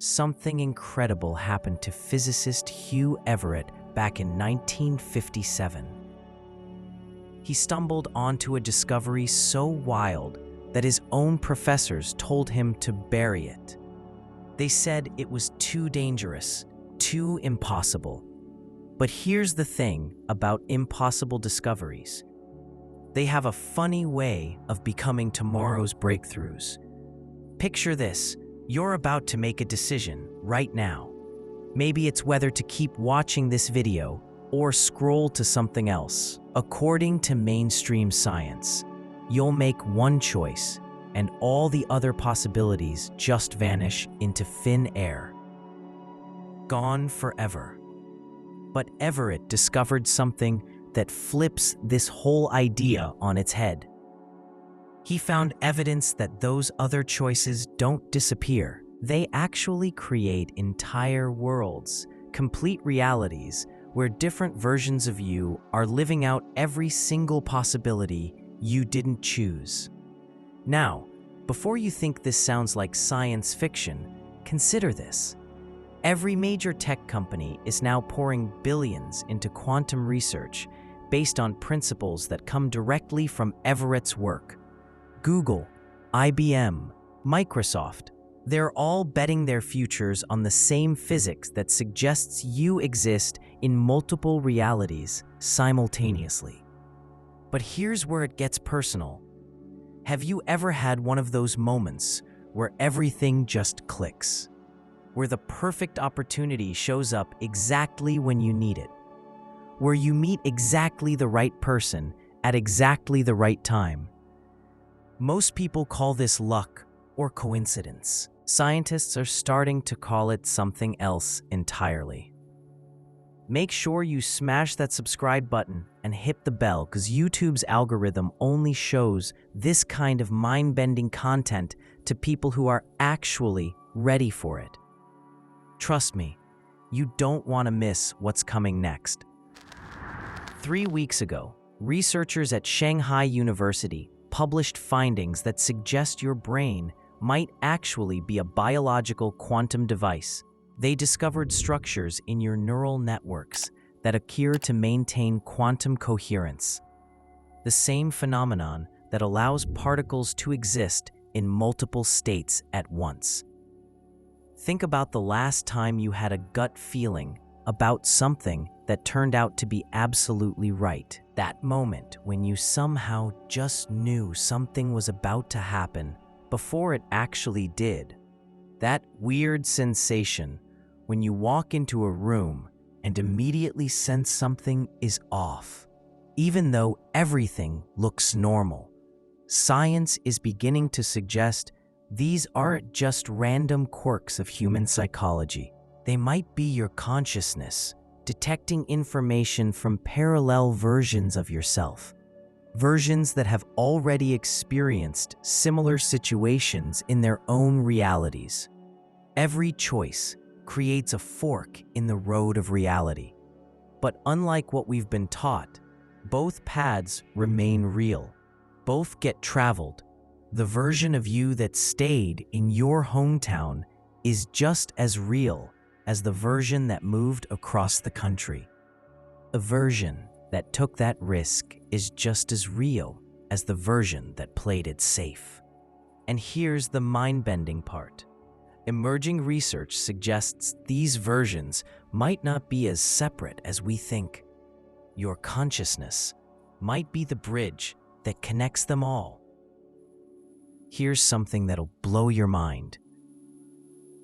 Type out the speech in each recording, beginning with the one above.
something incredible happened to physicist Hugh Everett back in 1957. He stumbled onto a discovery so wild that his own professors told him to bury it. They said it was too dangerous, too impossible. But here's the thing about impossible discoveries. They have a funny way of becoming tomorrow's breakthroughs. Picture this. You're about to make a decision right now. Maybe it's whether to keep watching this video or scroll to something else. According to mainstream science, you'll make one choice and all the other possibilities just vanish into thin air. Gone forever. But Everett discovered something that flips this whole idea on its head. He found evidence that those other choices don't disappear. They actually create entire worlds, complete realities, where different versions of you are living out every single possibility you didn't choose. Now, before you think this sounds like science fiction, consider this. Every major tech company is now pouring billions into quantum research based on principles that come directly from Everett's work. Google, IBM, Microsoft, they're all betting their futures on the same physics that suggests you exist in multiple realities simultaneously. But here's where it gets personal. Have you ever had one of those moments where everything just clicks? Where the perfect opportunity shows up exactly when you need it? Where you meet exactly the right person at exactly the right time? Most people call this luck or coincidence. Scientists are starting to call it something else entirely. Make sure you smash that subscribe button and hit the bell, because YouTube's algorithm only shows this kind of mind-bending content to people who are actually ready for it. Trust me, you don't want to miss what's coming next. 3 weeks ago, researchers at Shanghai University published findings that suggest your brain might actually be a biological quantum device. They discovered structures in your neural networks that appear to maintain quantum coherence, the same phenomenon that allows particles to exist in multiple states at once. Think about the last time you had a gut feeling about something that turned out to be absolutely right. That moment when you somehow just knew something was about to happen before it actually did. That weird sensation when you walk into a room and immediately sense something is off, even though everything looks normal. Science is beginning to suggest these aren't just random quirks of human psychology. They might be your consciousness detecting information from parallel versions of yourself, versions that have already experienced similar situations in their own realities. Every choice creates a fork in the road of reality. But unlike what we've been taught, both paths remain real. Both get traveled. The version of you that stayed in your hometown is just as real as the version that moved across the country. The version that took that risk is just as real as the version that played it safe. And here's the mind-bending part. Emerging research suggests these versions might not be as separate as we think. Your consciousness might be the bridge that connects them all. Here's something that'll blow your mind.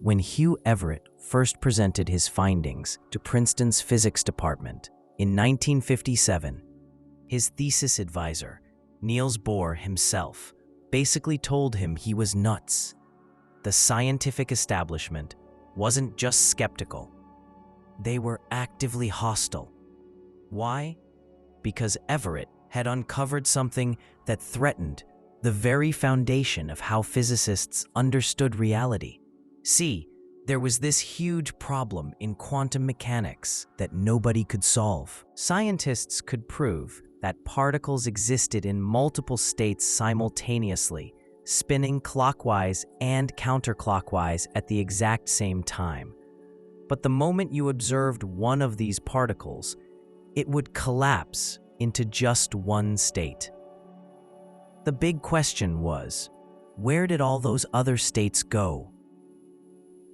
When Hugh Everett first presented his findings to Princeton's physics department in 1957, his thesis advisor, Niels Bohr himself, basically told him he was nuts. The scientific establishment wasn't just skeptical. They were actively hostile. Why? Because Everett had uncovered something that threatened the very foundation of how physicists understood reality. See, there was this huge problem in quantum mechanics that nobody could solve. Scientists could prove that particles existed in multiple states simultaneously, spinning clockwise and counterclockwise at the exact same time. But the moment you observed one of these particles, it would collapse into just one state. The big question was, where did all those other states go?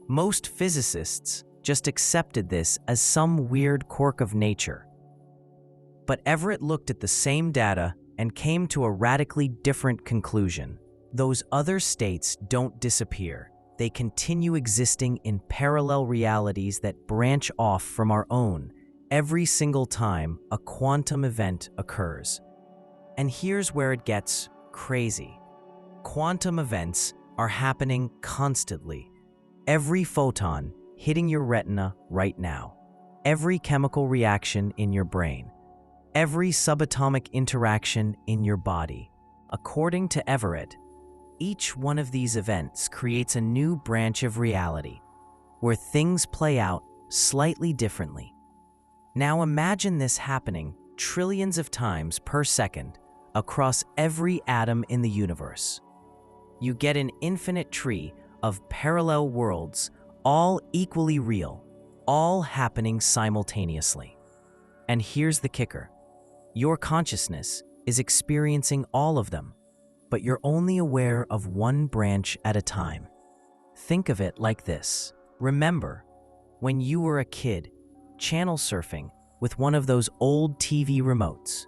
Most physicists just accepted this as some weird quirk of nature. But Everett looked at the same data and came to a radically different conclusion. Those other states don't disappear. They continue existing in parallel realities that branch off from our own every single time a quantum event occurs. And here's where it gets crazy. Quantum events are happening constantly. Every photon hitting your retina right now, every chemical reaction in your brain, every subatomic interaction in your body. According to Everett, each one of these events creates a new branch of reality where things play out slightly differently. Now imagine this happening trillions of times per second across every atom in the universe. You get an infinite tree of parallel worlds, all equally real, all happening simultaneously. And here's the kicker. Your consciousness is experiencing all of them, but you're only aware of one branch at a time. Think of it like this. Remember, when you were a kid, channel surfing with one of those old TV remotes.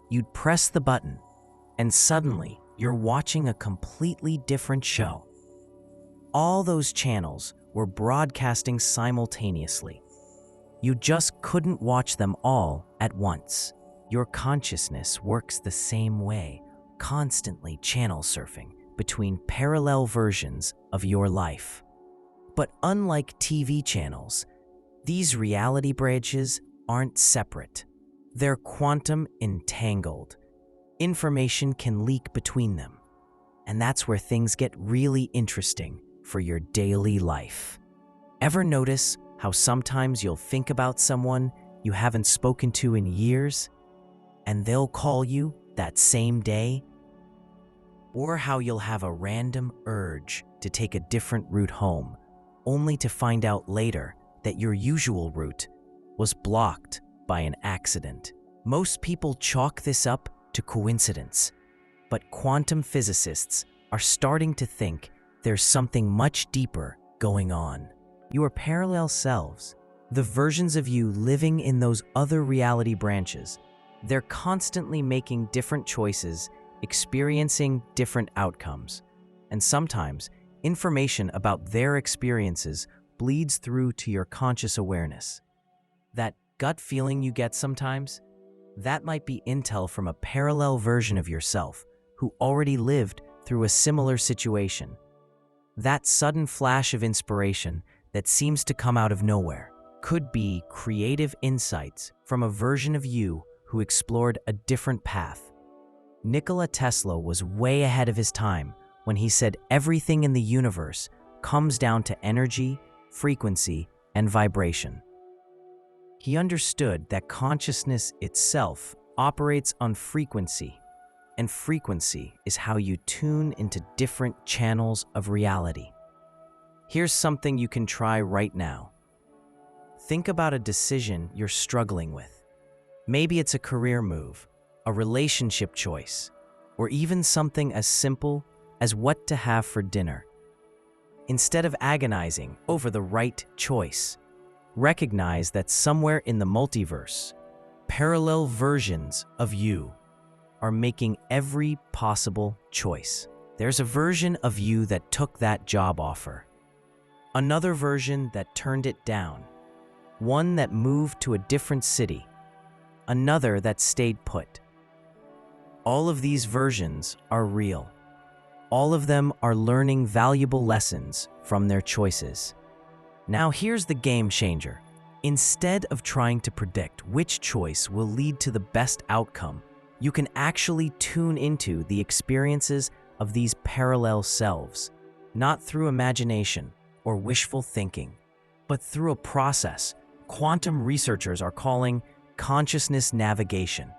You'd press the button, and suddenly you're watching a completely different show. All those channels were broadcasting simultaneously. You just couldn't watch them all at once. Your consciousness works the same way, constantly channel surfing between parallel versions of your life. But unlike TV channels, these reality branches aren't separate. They're quantum entangled. Information can leak between them. And that's where things get really interesting for your daily life. Ever notice how sometimes you'll think about someone you haven't spoken to in years, and they'll call you that same day? Or how you'll have a random urge to take a different route home, only to find out later that your usual route was blocked by an accident. Most people chalk this up to coincidence, but quantum physicists are starting to think there's something much deeper going on. Your parallel selves, the versions of you living in those other reality branches, they're constantly making different choices, experiencing different outcomes. And sometimes, information about their experiences bleeds through to your conscious awareness. That gut feeling you get sometimes, that might be intel from a parallel version of yourself who already lived through a similar situation. That sudden flash of inspiration that seems to come out of nowhere could be creative insights from a version of you who explored a different path. Nikola Tesla was way ahead of his time when he said everything in the universe comes down to energy, frequency, and vibration. He understood that consciousness itself operates on frequency, and frequency is how you tune into different channels of reality. Here's something you can try right now. Think about a decision you're struggling with. Maybe it's a career move, a relationship choice, or even something as simple as what to have for dinner. Instead of agonizing over the right choice, recognize that somewhere in the multiverse, parallel versions of you are making every possible choice. There's a version of you that took that job offer, another version that turned it down, one that moved to a different city, another that stayed put. All of these versions are real. All of them are learning valuable lessons from their choices. Now here's the game changer. Instead of trying to predict which choice will lead to the best outcome, you can actually tune into the experiences of these parallel selves, not through imagination or wishful thinking, but through a process quantum researchers are calling consciousness navigation.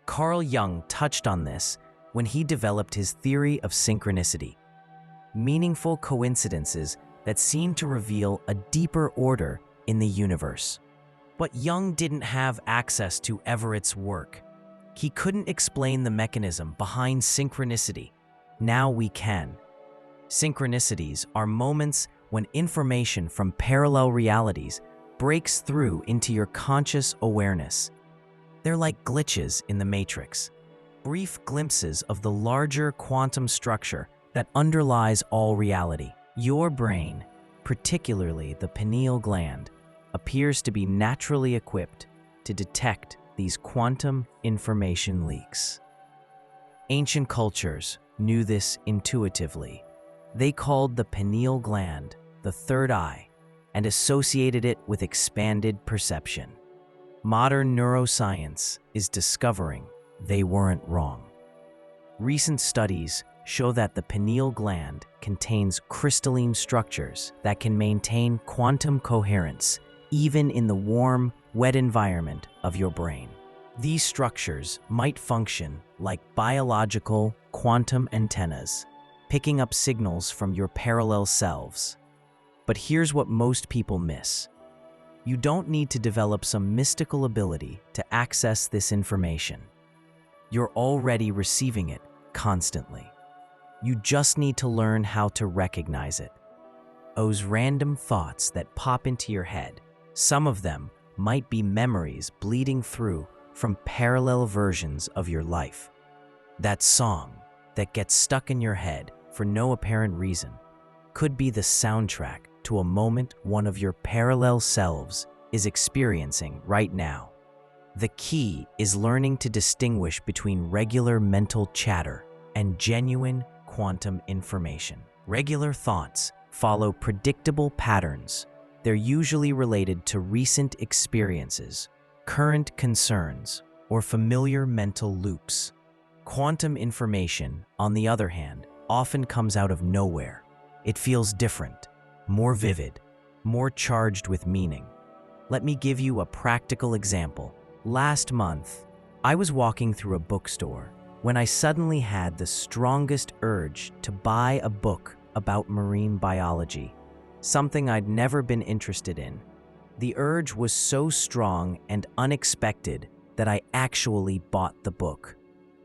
Carl Jung touched on this when he developed his theory of synchronicity, meaningful coincidences that seem to reveal a deeper order in the universe. But Young didn't have access to Everett's work. He couldn't explain the mechanism behind synchronicity. Now we can. Synchronicities are moments when information from parallel realities breaks through into your conscious awareness. They're like glitches in the matrix, brief glimpses of the larger quantum structure that underlies all reality. Your brain, particularly the pineal gland, appears to be naturally equipped to detect these quantum information leaks. Ancient cultures knew this intuitively. They called the pineal gland the third eye and associated it with expanded perception. Modern neuroscience is discovering they weren't wrong. Recent studies show that the pineal gland contains crystalline structures that can maintain quantum coherence even in the warm, wet environment of your brain. These structures might function like biological quantum antennas, picking up signals from your parallel selves. But here's what most people miss. You don't need to develop some mystical ability to access this information. You're already receiving it constantly. You just need to learn how to recognize it. Those random thoughts that pop into your head, some of them might be memories bleeding through from parallel versions of your life. That song that gets stuck in your head for no apparent reason could be the soundtrack to a moment one of your parallel selves is experiencing right now. The key is learning to distinguish between regular mental chatter and genuine quantum information. Regular thoughts follow predictable patterns. They're usually related to recent experiences, current concerns, or familiar mental loops. Quantum information, on the other hand, often comes out of nowhere. It feels different, more vivid, more charged with meaning. Let me give you a practical example. Last month, I was walking through a bookstore when I suddenly had the strongest urge to buy a book about marine biology, something I'd never been interested in. The urge was so strong and unexpected that I actually bought the book.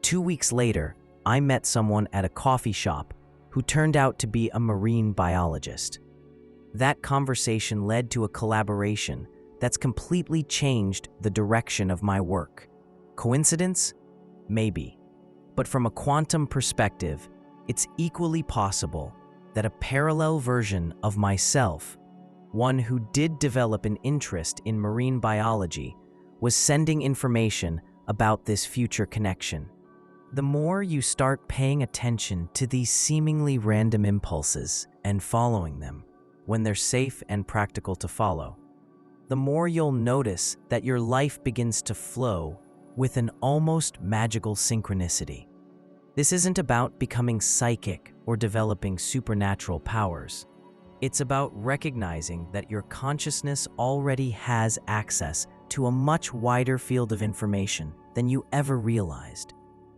2 weeks later, I met someone at a coffee shop who turned out to be a marine biologist. That conversation led to a collaboration that's completely changed the direction of my work. Coincidence? Maybe. But from a quantum perspective, it's equally possible that a parallel version of myself, one who did develop an interest in marine biology, was sending information about this future connection. The more you start paying attention to these seemingly random impulses and following them, when they're safe and practical to follow, the more you'll notice that your life begins to flow with an almost magical synchronicity. This isn't about becoming psychic or developing supernatural powers. It's about recognizing that your consciousness already has access to a much wider field of information than you ever realized.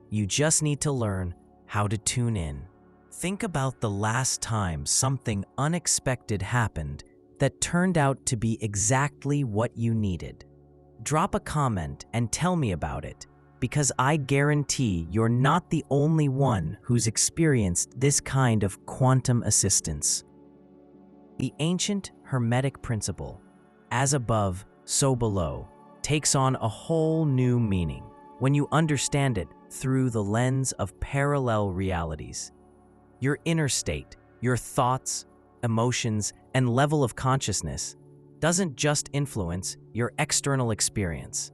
You just need to learn how to tune in. Think about the last time something unexpected happened that turned out to be exactly what you needed. Drop a comment and tell me about it, because I guarantee you're not the only one who's experienced this kind of quantum assistance. The ancient Hermetic principle, as above, so below, takes on a whole new meaning when you understand it through the lens of parallel realities. Your inner state, your thoughts, emotions, and level of consciousness doesn't just influence your external experience.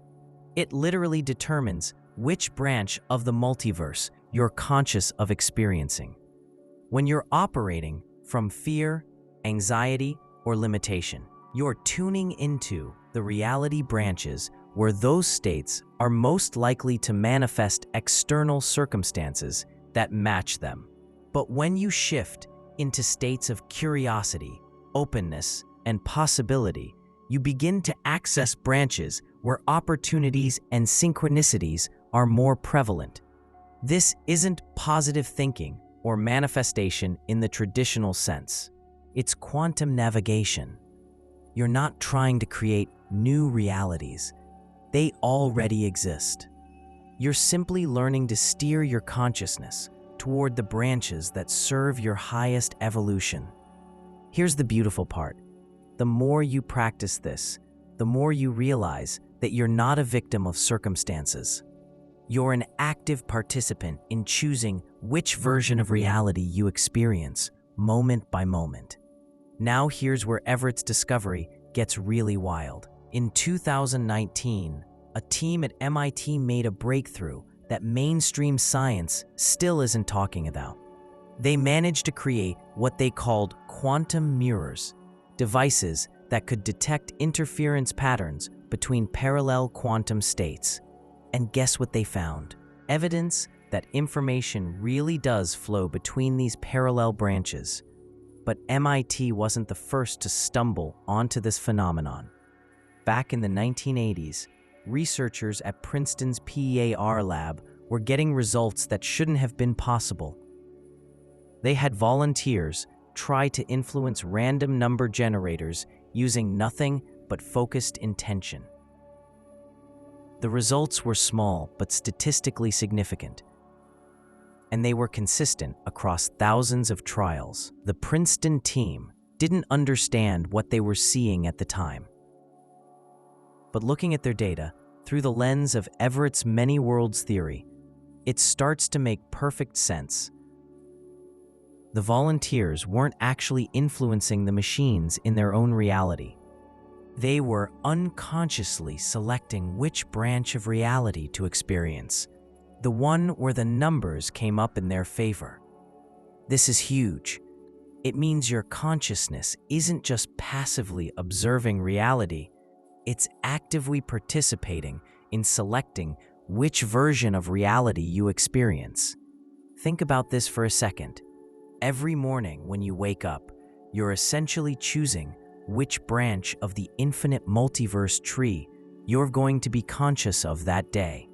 It literally determines which branch of the multiverse you're conscious of experiencing. When you're operating from fear, anxiety, or limitation, you're tuning into the reality branches where those states are most likely to manifest external circumstances that match them. But when you shift into states of curiosity, openness, and possibility, you begin to access branches where opportunities and synchronicities are more prevalent. This isn't positive thinking or manifestation in the traditional sense. It's quantum navigation. You're not trying to create new realities. They already exist. You're simply learning to steer your consciousness toward the branches that serve your highest evolution. Here's the beautiful part. The more you practice this, the more you realize that you're not a victim of circumstances. You're an active participant in choosing which version of reality you experience, moment by moment. Now here's where Everett's discovery gets really wild. In 2019, a team at MIT made a breakthrough that mainstream science still isn't talking about. They managed to create what they called quantum mirrors, devices that could detect interference patterns between parallel quantum states. And guess what they found? Evidence that information really does flow between these parallel branches. But MIT wasn't the first to stumble onto this phenomenon. Back in the 1980s, researchers at Princeton's PEAR lab were getting results that shouldn't have been possible. They had volunteers try to influence random number generators using nothing but focused intention. The results were small but statistically significant, and they were consistent across thousands of trials. The Princeton team didn't understand what they were seeing at the time. But looking at their data through the lens of Everett's many worlds theory, it starts to make perfect sense. The volunteers weren't actually influencing the machines in their own reality. They were unconsciously selecting which branch of reality to experience, the one where the numbers came up in their favor. This is huge. It means your consciousness isn't just passively observing reality, it's actively participating in selecting which version of reality you experience. Think about this for a second. Every morning when you wake up, you're essentially choosing which branch of the infinite multiverse tree you're going to be conscious of that day.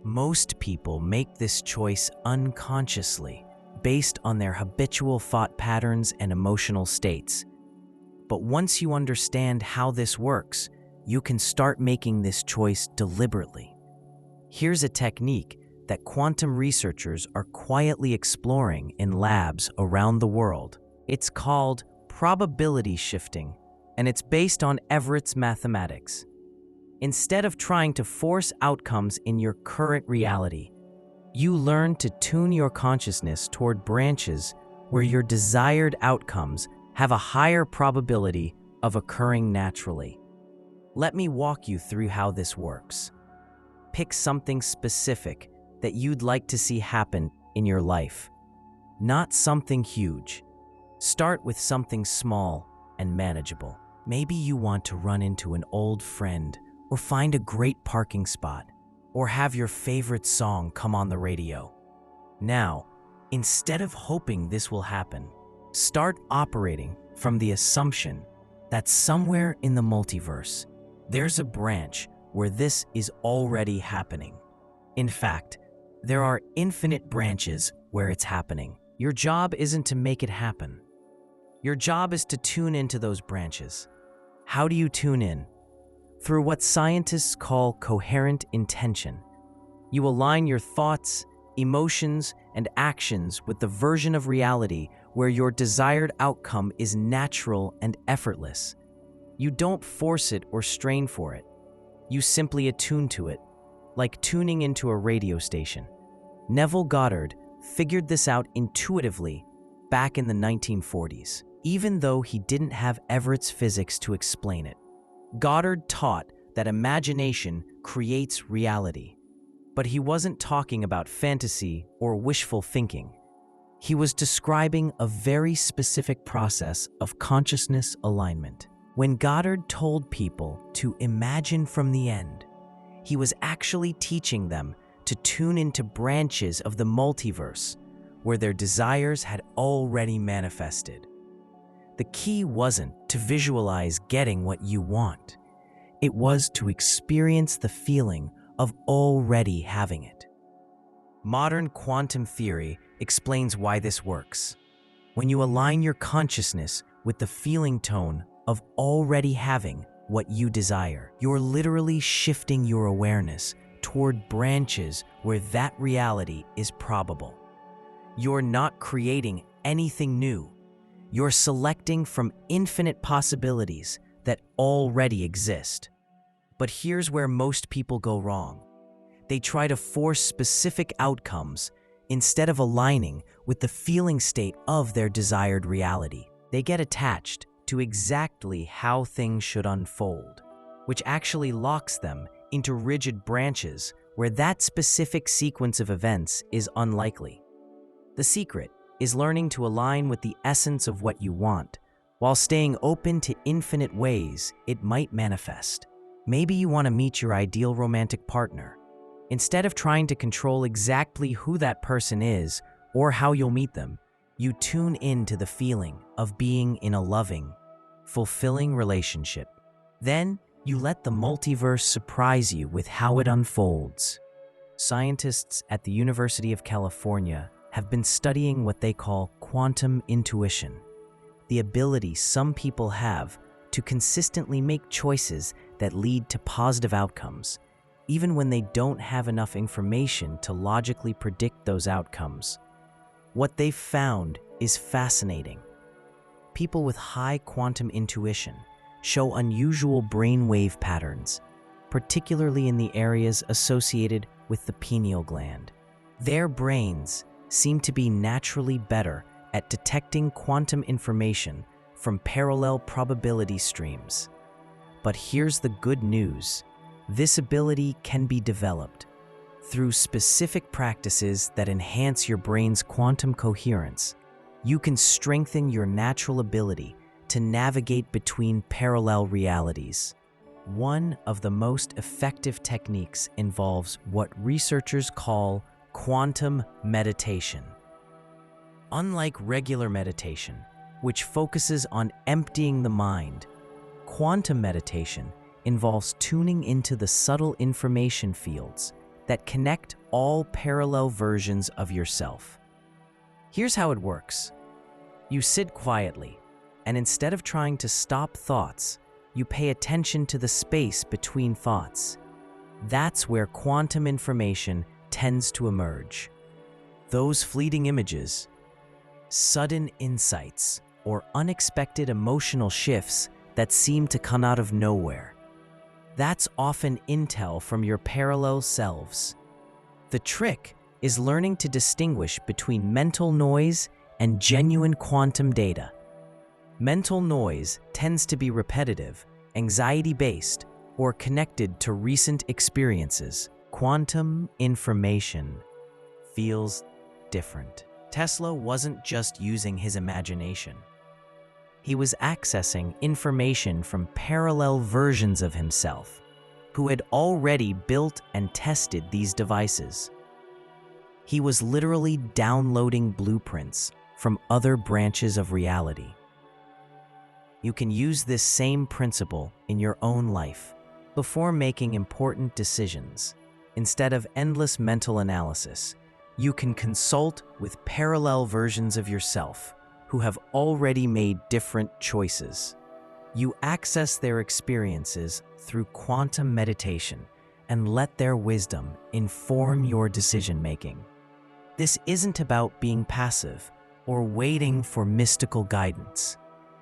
Most people make this choice unconsciously, based on their habitual thought patterns and emotional states. But once you understand how this works, you can start making this choice deliberately. Here's a technique that quantum researchers are quietly exploring in labs around the world. It's called probability shifting, and it's based on Everett's mathematics. Instead of trying to force outcomes in your current reality, you learn to tune your consciousness toward branches where your desired outcomes have a higher probability of occurring naturally. Let me walk you through how this works. Pick something specific that you'd like to see happen in your life, not something huge. Start with something small and manageable. Maybe you want to run into an old friend, or find a great parking spot, or have your favorite song come on the radio. Now, instead of hoping this will happen, start operating from the assumption that somewhere in the multiverse, there's a branch where this is already happening. In fact, there are infinite branches where it's happening. Your job isn't to make it happen. Your job is to tune into those branches. How do you tune in? Through what scientists call coherent intention. You align your thoughts, emotions, and actions with the version of reality where your desired outcome is natural and effortless. You don't force it or strain for it. You simply attune to it, like tuning into a radio station. Neville Goddard figured this out intuitively back in the 1940s, even though he didn't have Everett's physics to explain it. Goddard taught that imagination creates reality, but he wasn't talking about fantasy or wishful thinking. He was describing a very specific process of consciousness alignment. When Goddard told people to imagine from the end, he was actually teaching them to tune into branches of the multiverse where their desires had already manifested. The key wasn't to visualize getting what you want. It was to experience the feeling of already having it. Modern quantum theory explains why this works. When you align your consciousness with the feeling tone of already having what you desire, you're literally shifting your awareness toward branches where that reality is probable. You're not creating anything new. You're selecting from infinite possibilities that already exist. But here's where most people go wrong. They try to force specific outcomes instead of aligning with the feeling state of their desired reality. They get attached to exactly how things should unfold, which actually locks them into rigid branches where that specific sequence of events is unlikely. The secret is learning to align with the essence of what you want, while staying open to infinite ways it might manifest. Maybe you want to meet your ideal romantic partner. Instead of trying to control exactly who that person is or how you'll meet them, you tune into the feeling of being in a loving, fulfilling relationship. Then, you let the multiverse surprise you with how it unfolds. Scientists at the University of California have been studying what they call quantum intuition, the ability some people have to consistently make choices that lead to positive outcomes, even when they don't have enough information to logically predict those outcomes. What they've found is fascinating. People with high quantum intuition show unusual brainwave patterns, particularly in the areas associated with the pineal gland. Their brains seem to be naturally better at detecting quantum information from parallel probability streams. But here's the good news. This ability can be developed through specific practices that enhance your brain's quantum coherence. You can strengthen your natural ability to navigate between parallel realities. One of the most effective techniques involves what researchers call quantum meditation. Unlike regular meditation, which focuses on emptying the mind, quantum meditation involves tuning into the subtle information fields that connect all parallel versions of yourself. Here's how it works. You sit quietly, and instead of trying to stop thoughts, you pay attention to the space between thoughts. That's where quantum information tends to emerge. Those fleeting images, sudden insights, or unexpected emotional shifts that seem to come out of nowhere. That's often intel from your parallel selves. The trick is learning to distinguish between mental noise and genuine quantum data. Mental noise tends to be repetitive, anxiety-based, or connected to recent experiences. Quantum information feels different. Tesla wasn't just using his imagination. He was accessing information from parallel versions of himself, who had already built and tested these devices. He was literally downloading blueprints from other branches of reality. You can use this same principle in your own life before making important decisions. Instead of endless mental analysis, you can consult with parallel versions of yourself who have already made different choices. You access their experiences through quantum meditation and let their wisdom inform your decision-making. This isn't about being passive or waiting for mystical guidance.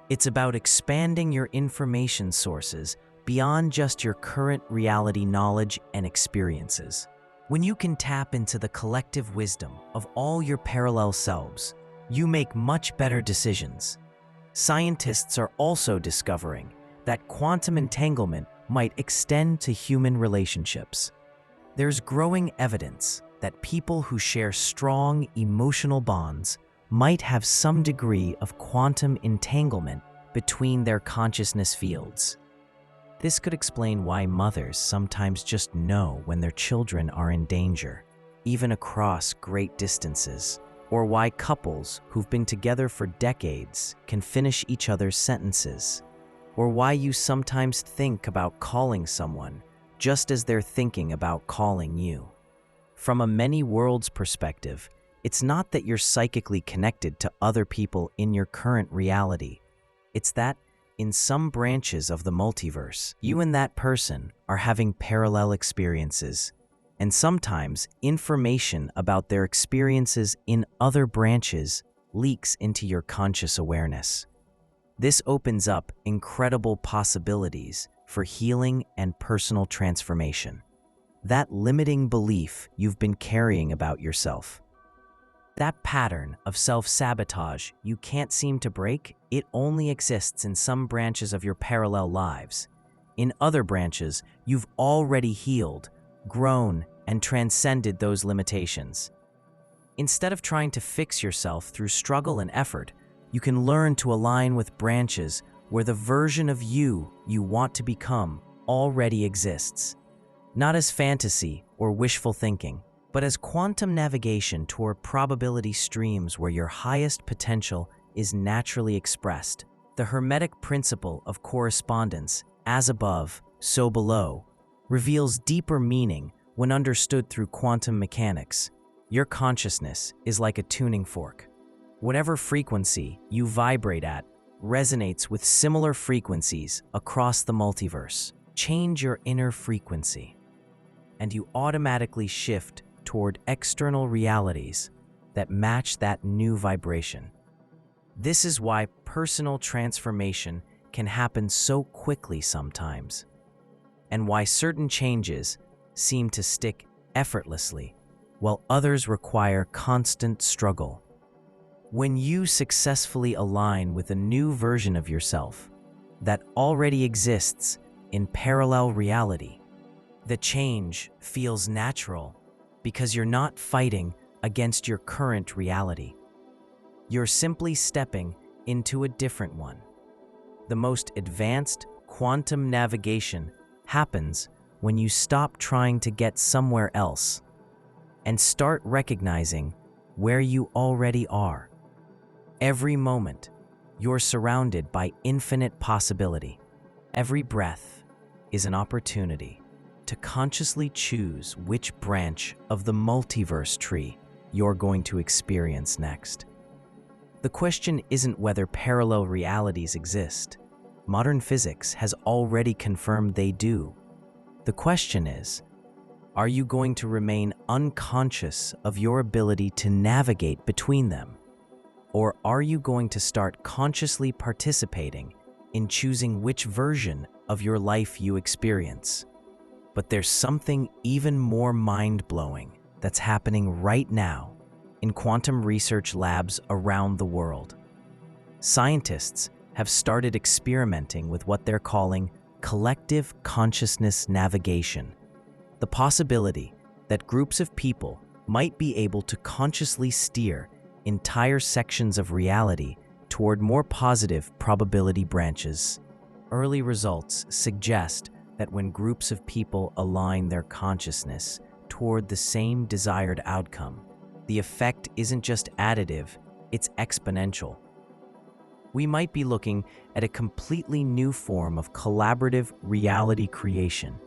It's about expanding your information sources beyond just your current reality knowledge and experiences. When you can tap into the collective wisdom of all your parallel selves, you make much better decisions. Scientists are also discovering that quantum entanglement might extend to human relationships. There's growing evidence that people who share strong emotional bonds might have some degree of quantum entanglement between their consciousness fields. This could explain why mothers sometimes just know when their children are in danger, even across great distances, or why couples who've been together for decades can finish each other's sentences, or why you sometimes think about calling someone just as they're thinking about calling you. From a many worlds perspective, it's not that you're psychically connected to other people in your current reality. It's that, in some branches of the multiverse, you and that person are having parallel experiences, and sometimes information about their experiences in other branches leaks into your conscious awareness. This opens up incredible possibilities for healing and personal transformation. That limiting belief you've been carrying about yourself, that pattern of self-sabotage you can't seem to break, it only exists in some branches of your parallel lives. In other branches, you've already healed, grown, and transcended those limitations. Instead of trying to fix yourself through struggle and effort, you can learn to align with branches where the version of you want to become already exists. Not as fantasy or wishful thinking, but as quantum navigation toward probability streams where your highest potential is naturally expressed. The Hermetic principle of correspondence, as above, so below, reveals deeper meaning when understood through quantum mechanics. Your consciousness is like a tuning fork. Whatever frequency you vibrate at resonates with similar frequencies across the multiverse. Change your inner frequency, and you automatically shift toward external realities that match that new vibration. This is why personal transformation can happen so quickly sometimes, and why certain changes seem to stick effortlessly, while others require constant struggle. When you successfully align with a new version of yourself that already exists in parallel reality, the change feels natural because you're not fighting against your current reality. You're simply stepping into a different one. The most advanced quantum navigation happens when you stop trying to get somewhere else and start recognizing where you already are. Every moment, you're surrounded by infinite possibility. Every breath is an opportunity to consciously choose which branch of the multiverse tree you're going to experience next. The question isn't whether parallel realities exist. Modern physics has already confirmed they do. The question is, are you going to remain unconscious of your ability to navigate between them? Or are you going to start consciously participating in choosing which version of your life you experience? But there's something even more mind-blowing that's happening right now in quantum research labs around the world. Scientists have started experimenting with what they're calling collective consciousness navigation, the possibility that groups of people might be able to consciously steer entire sections of reality toward more positive probability branches. Early results suggest that when groups of people align their consciousness toward the same desired outcome, the effect isn't just additive, it's exponential. We might be looking at a completely new form of collaborative reality creation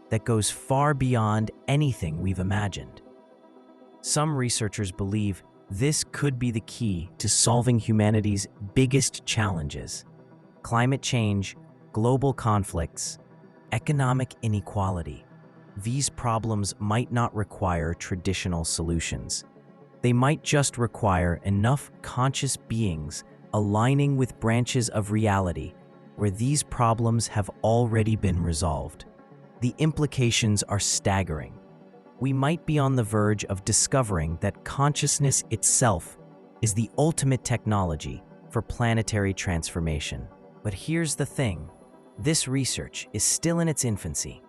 that goes far beyond anything we've imagined. Some researchers believe this could be the key to solving humanity's biggest challenges: climate change, global conflicts, economic inequality. These problems might not require traditional solutions. They might just require enough conscious beings aligning with branches of reality where these problems have already been resolved. The implications are staggering. We might be on the verge of discovering that consciousness itself is the ultimate technology for planetary transformation. But here's the thing. This research is still in its infancy,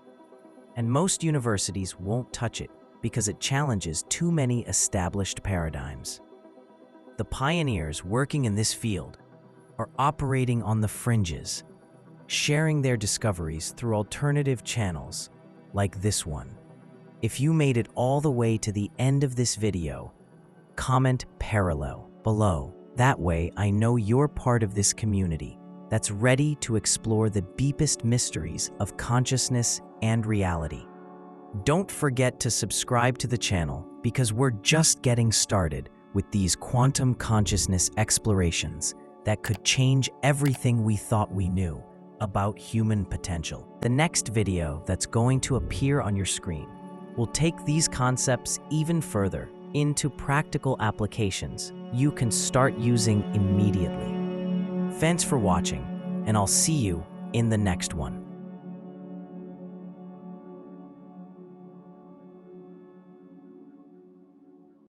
and most universities won't touch it because it challenges too many established paradigms. The pioneers working in this field are operating on the fringes, sharing their discoveries through alternative channels like this one. If you made it all the way to the end of this video, comment parallel below. That way I know you're part of this community that's ready to explore the deepest mysteries of consciousness and reality. Don't forget to subscribe to the channel because we're just getting started with these quantum consciousness explorations that could change everything we thought we knew about human potential. The next video that's going to appear on your screen will take these concepts even further into practical applications you can start using immediately. Thanks for watching, and I'll see you in the next one.